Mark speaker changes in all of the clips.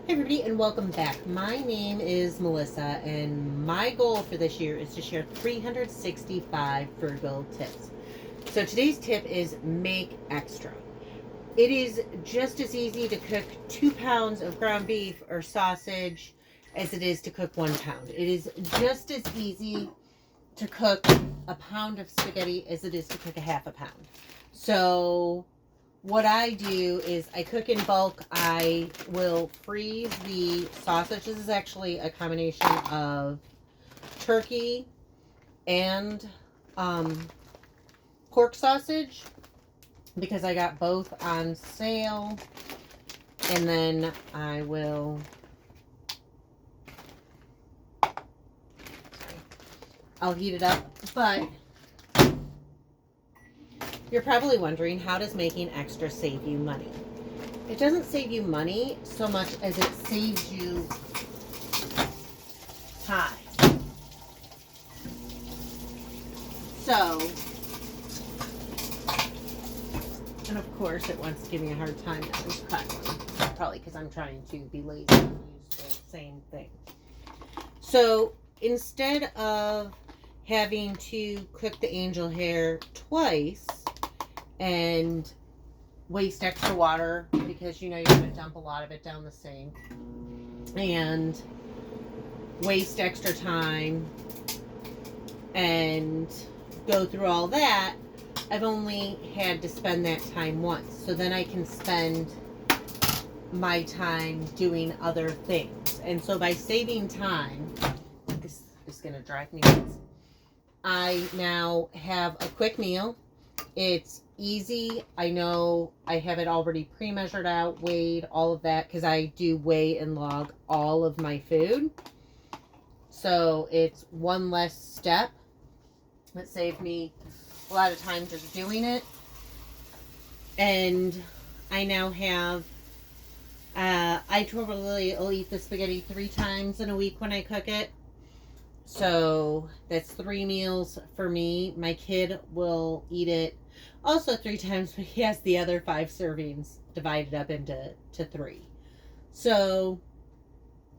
Speaker 1: Hey everybody, and welcome back. My name is Melissa, and my goal for this year is to share 365 frugal tips. So today's tip is make extra. It is just as easy to cook 2 pounds of ground beef or sausage as it is to cook 1 pound. It is just as easy to cook a pound of spaghetti as it is to cook a half a pound. So what I do is I cook in bulk. I will freeze the sausage. This is actually a combination of turkey and um, pork sausage because I got both on sale. And then I will, I'll heat it up. But you're probably wondering, how does making extra save you money? It doesn't save you money so much as it saves you time. So, and of course it wants to give me a hard time now. It's crackling. Probably because I'm trying to be lazy and use the same thing. So, instead of having to cook the angel hair twice and waste extra water because you know you're going to dump a lot of it down the sink and waste extra time and go through all that, I've only had to spend that time once. So then I can spend my time doing other things. And so by saving time, this is going to drive me nuts. I now have a quick meal. It's easy. I know I have it already pre-measured out, weighed, all of that, because I do weigh and log all of my food. So it's one less step. It saved me a lot of time just doing it. And I now have, I probably will eat the spaghetti 3 times in a week when I cook it. So that's 3 meals for me. My kid will eat it also 3 times, but he has the other 5 servings divided up into 3. So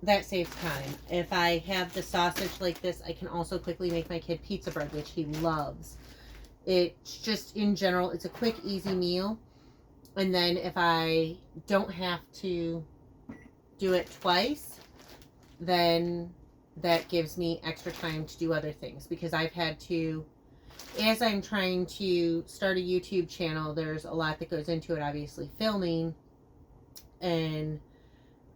Speaker 1: that saves time. If I have the sausage like this, I can also quickly make my kid pizza bread, which he loves. It's just, in general, it's a quick, easy meal. And then if I don't have to do it twice, then that gives me extra time to do other things, because I've had to, as I'm trying to start a YouTube channel, there's a lot that goes into it, obviously filming, and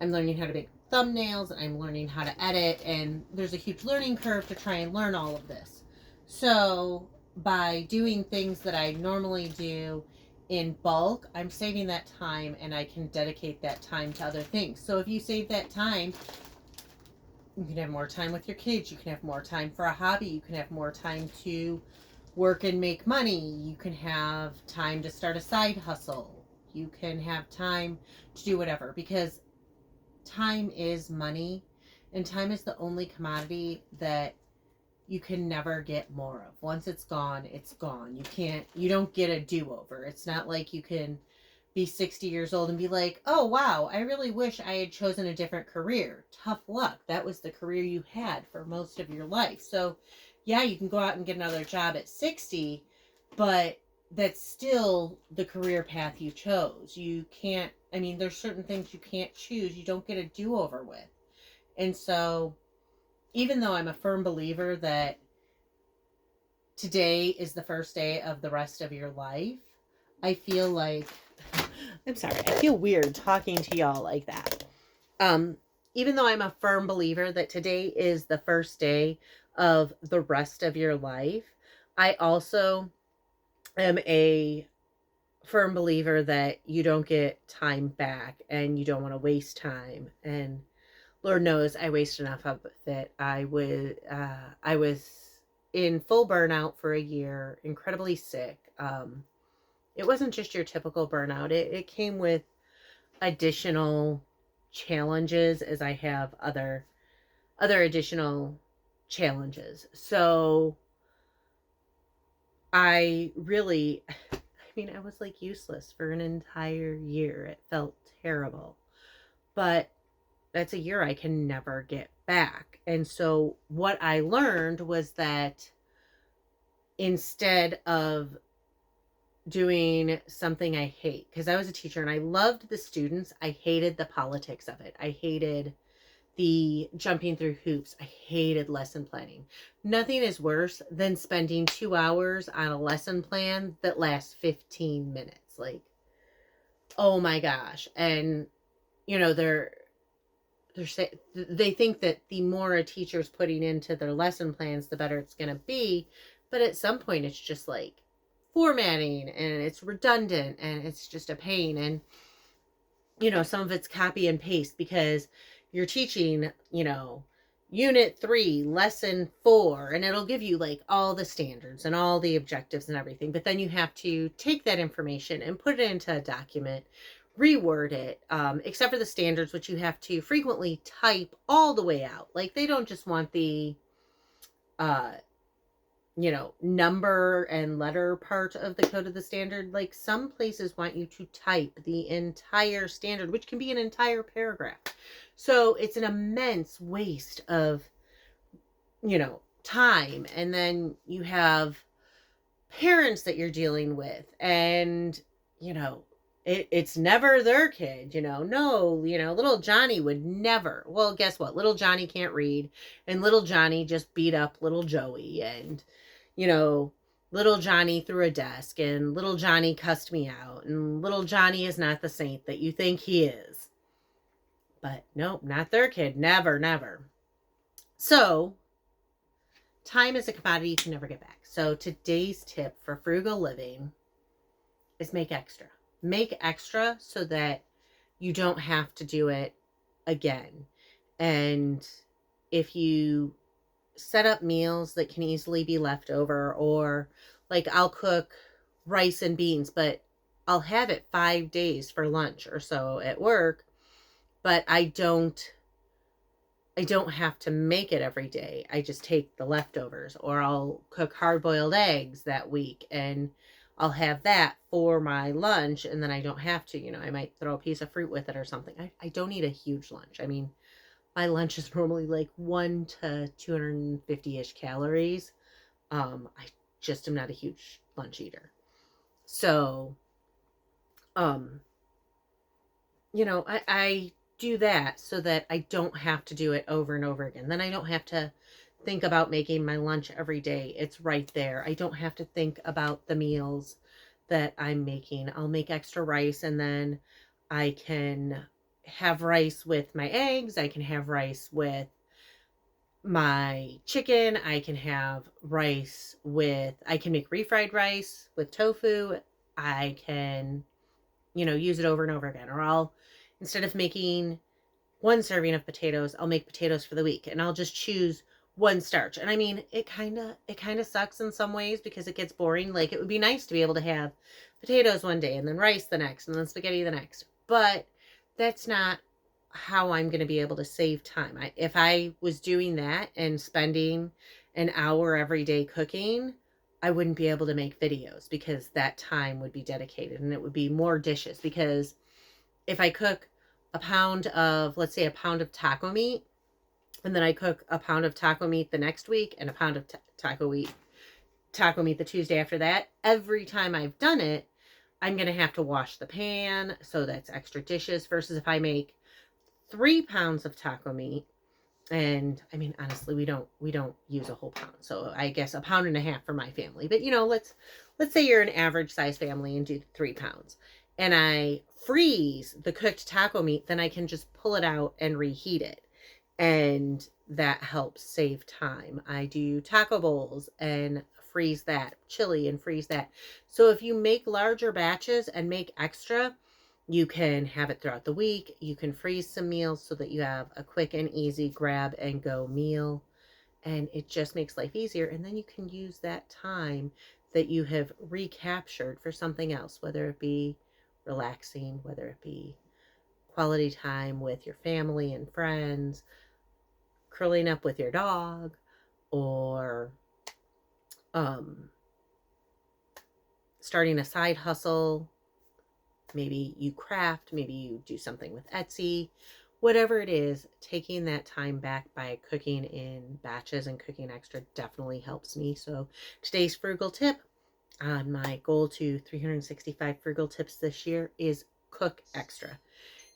Speaker 1: I'm learning how to make thumbnails, and I'm learning how to edit, and there's a huge learning curve to try and learn all of this. So by doing things that I normally do in bulk, I'm saving that time, and I can dedicate that time to other things. So if you save that time, you can have more time with your kids. You can have more time for a hobby. You can have more time to work and make money. You can have time to start a side hustle. You can have time to do whatever, because time is money, and time is the only commodity that you can never get more of. Once it's gone, it's gone. You don't get a do-over. It's not like you can be 60 years old and be like, oh wow, I really wish I had chosen a different career. Tough luck. That was the career you had for most of your life. So yeah, you can go out and get another job at 60, but that's still the career path you chose. You can't, I mean, there's certain things you can't choose. You don't get a do-over with. And so even though I'm a firm believer that today is the first day of the rest of your life, I feel like, I'm sorry, I feel weird talking to y'all like that. Even though I'm a firm believer that today is the first day of the rest of your life, I also am a firm believer that you don't get time back, and you don't want to waste time. And Lord knows I waste enough of it. I was in full burnout for a year, incredibly sick. It wasn't just your typical burnout. It came with additional challenges, as I have other additional challenges. So I really, I mean, I was like useless for an entire year. It felt terrible. But that's a year I can never get back. And so what I learned was that instead of doing something I hate, because I was a teacher and I loved the students, I hated the politics of it. I hated the jumping through hoops. I hated lesson planning. Nothing is worse than spending 2 hours on a lesson plan that lasts 15 minutes. Like, oh my gosh. And, you know, they think that the more a teacher's putting into their lesson plans, the better it's going to be. But at some point, it's just like formatting and it's redundant and it's just a pain. And, you know, some of it's copy and paste because you're teaching, you know, unit 3, lesson 4, and it'll give you like all the standards and all the objectives and everything. But then you have to take that information and put it into a document, reword it, except for the standards, which you have to frequently type all the way out. Like they don't just want the, uh, you know, number and letter part of the code of the standard. Like some places want you to type the entire standard, which can be an entire paragraph. So it's an immense waste of, you know, time. And then you have parents that you're dealing with and, you know, it's never their kid, you know. No, you know, little Johnny would never. Well, guess what? Little Johnny can't read. And little Johnny just beat up little Joey. And, you know, little Johnny threw a desk. And little Johnny cussed me out. And little Johnny is not the saint that you think he is. But nope, not their kid. Never, never. So, time is a commodity you can never get back. So, today's tip for frugal living is make extra. Make extra so that you don't have to do it again. And if you set up meals that can easily be left over, or like I'll cook rice and beans, but I'll have it 5 days for lunch or so at work, but I don't have to make it every day. I just take the leftovers, or I'll cook hard-boiled eggs that week and I'll have that for my lunch, and then I don't have to, you know, I might throw a piece of fruit with it or something. I don't eat a huge lunch. I mean, my lunch is normally like 1 to 250-ish calories. I just am not a huge lunch eater. So, you know, I do that so that I don't have to do it over and over again. Then I don't have to think about making my lunch every day. It's right there. I don't have to think about the meals that I'm making. I'll make extra rice, and then I can have rice with my eggs. I can have rice with my chicken. I can have rice with, I can make refried rice with tofu. I can, you know, use it over and over again. Or I'll, instead of making 1 serving of potatoes, I'll make potatoes for the week, and I'll just choose 1 starch. And I mean, it kind of sucks in some ways because it gets boring. Like it would be nice to be able to have potatoes one day and then rice the next and then spaghetti the next. But that's not how I'm going to be able to save time. If I was doing that and spending an hour every day cooking, I wouldn't be able to make videos because that time would be dedicated, and it would be more dishes. Because if I cook a pound of, let's say, a pound of taco meat, and then I cook a pound of taco meat the next week and a pound of taco meat the Tuesday after that, every time I've done it, I'm going to have to wash the pan. So that's extra dishes, versus if I make 3 pounds of taco meat. And I mean, honestly, we don't use a whole pound. So I guess a pound and a half for my family. But you know, let's say you're an average size family and do 3 pounds. And I freeze the cooked taco meat, then I can just pull it out and reheat it. And that helps save time. I do taco bowls and freeze that, chili and freeze that. So if you make larger batches and make extra, you can have it throughout the week. You can freeze some meals so that you have a quick and easy grab and go meal. And it just makes life easier. And then you can use that time that you have recaptured for something else, whether it be relaxing, whether it be quality time with your family and friends, curling up with your dog, or starting a side hustle. Maybe you craft, maybe you do something with Etsy, whatever it is, taking that time back by cooking in batches and cooking extra definitely helps me. So today's frugal tip on my goal to 365 frugal tips this year is cook extra.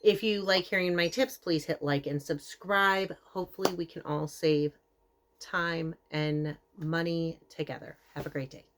Speaker 1: If you like hearing my tips, please hit like and subscribe. Hopefully we can all save time and money together. Have a great day.